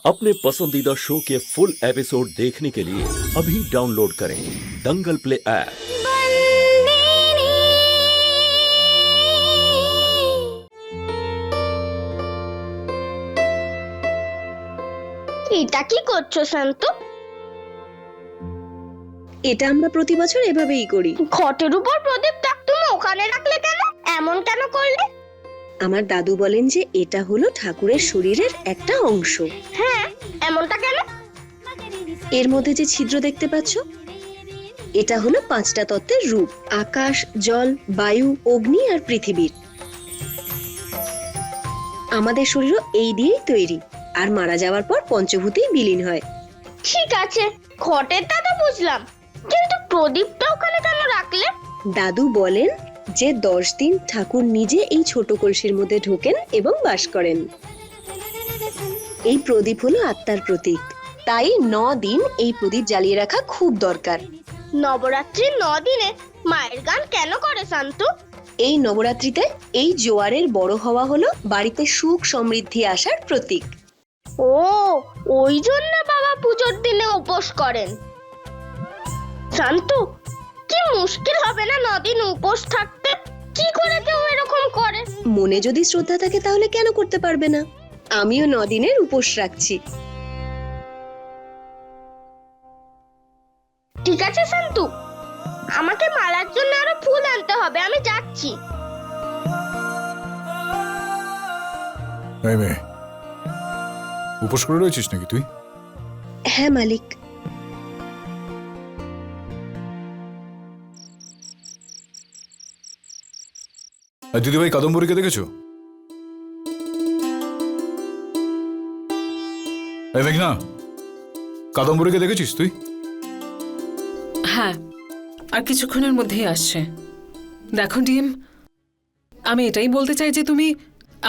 अपने पसंदीदा शो के फुल एपिसोड देखने के लिए अभी डाउनलोड करें दंगल प्ले ऐप। এটা কি করছো শান্ত? এটা আমরা প্রতি বছর এভাবেই করি। ঘটের উপর প্রদীপটা তুমি ওখানে রাখলে কেন? এমন কেন করলে? আমার দাদু বলেন যে এটা হলো ঠাকুরের শরীরের একটা অংশ। হ্যাঁ, এমনটা কেন? এর মধ্যে যে ছিদ্র দেখতে পাচ্ছ, এটা হলো পাঁচটা তত্ত্বের রূপ: আকাশ, জল, বায়ু, অগ্নি আর পৃথিবীর। আমাদের শরীরও এই দিয়েই তৈরি, আর মারা যাওয়ার পর পঞ্চভূতেই বিলীন হয়। ঠিক আছে, ঘটেরটা তো বুঝলাম, কিন্তু প্রদীপটা ওখানে কেন রাখলে? দাদু বলেন যে 10 দিন ঠাকুর নিজে এই ছোট কলসির মধ্যে ঢোকেন এবং বাস করেন। এই প্রদীপ হলো আত্মার প্রতীক, তাই 9 দিন এই প্রদীপ জ্বালিয়ে রাখা খুব দরকার। নবরাত্রির 9 দিনে মায়ের গান কেন করে শান্ত? এই নবরাত্রিতে এই জোয়ারের বড় হওয়া হলো বাড়িতে সুখ সমৃদ্ধি আসার প্রতীক। ও, ওই জন্য বাবা পুজোর দিনে উপোস করেন। শান্ত, কি মুশকিল হবে না 9 দিন উপোস থাকতে? কি করে কেউ এরকম করে? মনে যদি শ্রদ্ধা থাকে তাহলে কেন করতে পারবে না? আমিও 9 দিনের উপোস রাখছি। ঠিক আছে শান্তু, আমাকে মালার জন্য আরো ফুল আনতে হবে, আমি যাচ্ছি। এই মেয়ে, উপোস করে রয়েছিস নাকি তুই? হ্যাঁ মালিক। আর দিদিভাই কাদম্বরীকে দেখেছো? এই মেঘনা, কাদম্বরীকে দেখেছিস তুই? হ্যাঁ, আর কিছুক্ষণের মধ্যেই আসছে। দেখো ডিম, আমি এটাই বলতে চাই যে তুমি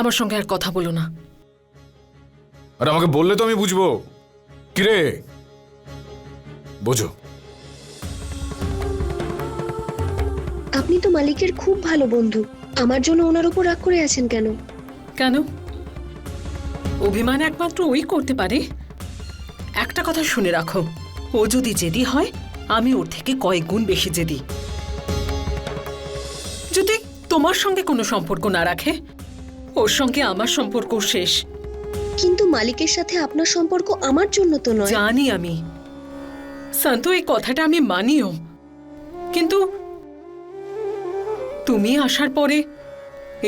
আমার সঙ্গে আর কথা বলো না। আর আমাকে বললে তো আমি বুঝবো। কিরে, বোঝো? আপনি তো মালিকের খুব ভালো বন্ধু, আমার জন্য ওনার উপর রাগ করে আছেন কেন? কেন? অভিমান একমাত্র ওই করতে পারে। একটা কথা শুনে রাখো, ও যদি জেদি হয়, আমি ওর থেকে কয়েক গুণ বেশি জেদি। যদি তোমার সঙ্গে কোনো সম্পর্ক না রাখে, ওর সঙ্গে আমার সম্পর্ক শেষ। কিন্তু মালিকের সাথে আপনার সম্পর্ক আমার জন্য তো নয়। জানি আমি, শান্ত, এই কথাটা আমি মানিও, কিন্তু তুমি আসার পরে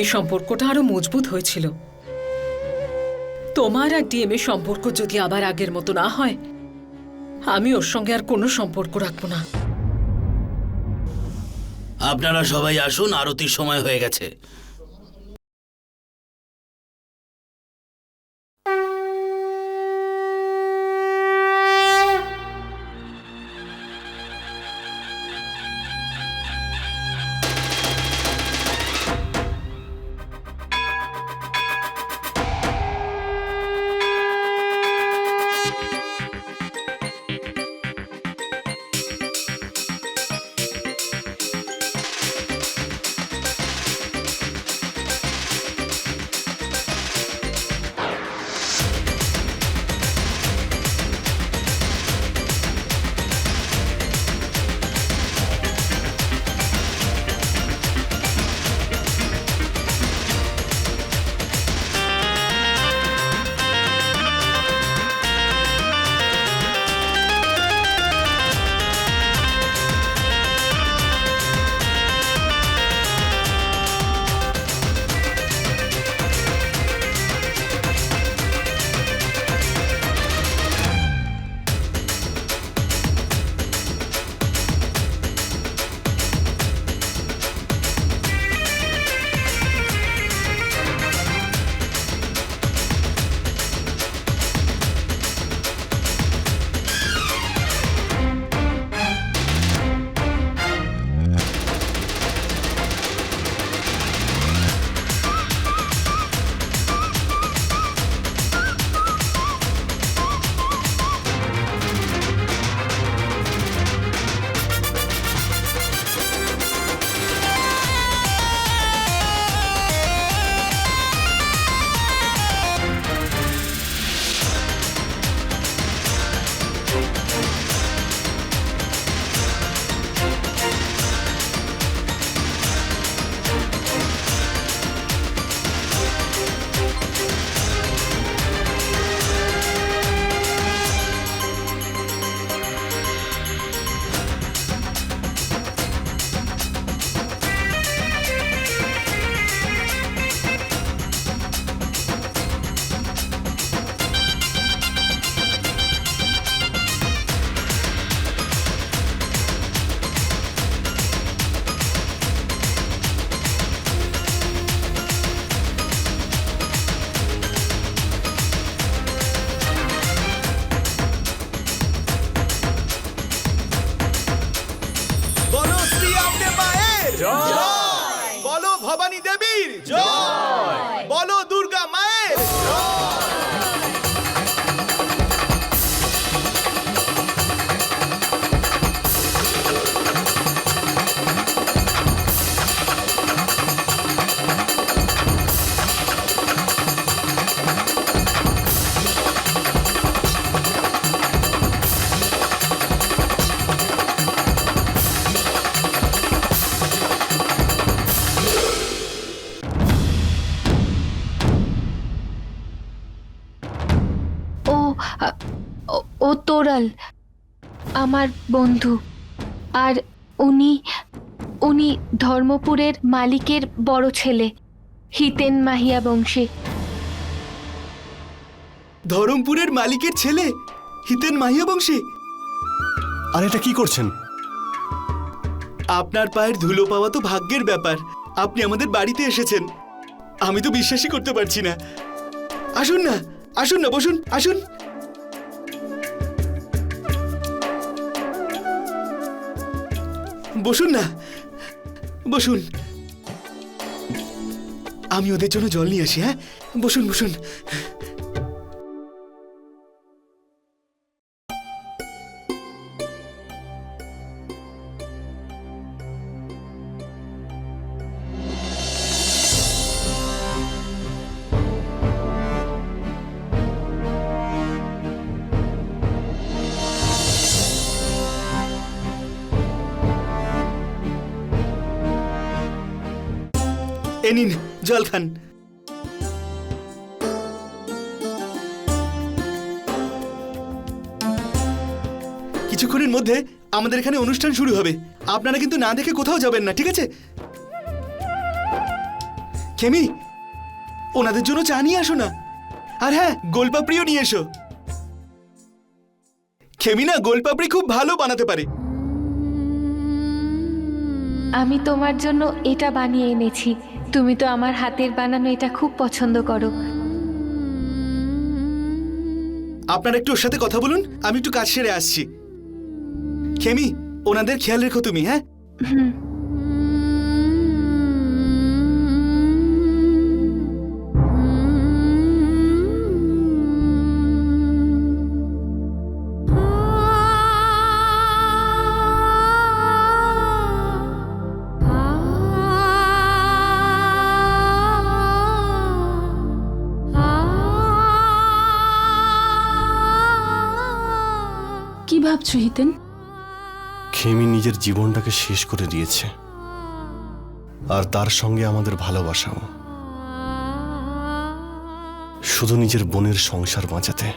এই সম্পর্কটা আরো মজবুত হয়েছিল। তোমার আর ডিএম এর সম্পর্ক যদি আবার আগের মতো না হয়, আমি ওর সঙ্গে আর কোনো সম্পর্ক রাখবো না। আপনারা সবাই আসুন, আরতির সময় হয়ে গেছে। বলো ভবানী দেবীর জয়, বলো দুর্গা মায়ের ও তোরাল আমার বন্ধু, আর উনি ধর্মপুরের মালিকের বড় ছেলে, হিতেন মাহিয়া বংশী। ধরমপুরের মালিকের ছেলে হিতেন মাহিয়া বংশী। আর এটা কি করছেন? আপনার পায়ের ধুলো পাওয়া তো ভাগ্যের ব্যাপার। আপনি আমাদের বাড়িতে এসেছেন, আমি তো বিশ্বাসই করতে পারছি না। আসুন না, আসুন না, বসুন, আসুন। বসুন না, বসুন। আমি ওদের জন্য জল নিয়ে আসি। হ্যাঁ, বসুন বসুন। এ নিন জল খান। কিছুক্ষণের মধ্যে আমাদের এখানে অনুষ্ঠান শুরু হবে, আপনারা কিন্তু না দেখে কোথাও যাবেন না, ঠিক আছে? খেমি, ওনাদের জন্য চা নিয়ে আসো না। আর হ্যাঁ, গোলপাপড়িও নিয়ে এসো। খেমি না গোলপাপড়ি খুব ভালো বানাতে পারে। আমি তোমার জন্য এটা বানিয়ে এনেছি, তুমি তো আমার হাতের বানানো এটা খুব পছন্দ করো। আপনারা একটু ওর সাথে কথা বলুন, আমি একটু কাজ সেরে আসছি। খেমি, ওনাদের খেয়াল রেখো তুমি। হ্যাঁ, হুম। কি ভাবছো হিতেন? খেমি নিজের জীবনটাকে শেষ করে দিয়েছে, আর তার সঙ্গে আমাদের ভালোবাসাও, শুধু নিজের বোনের সংসার বাঁচাতে।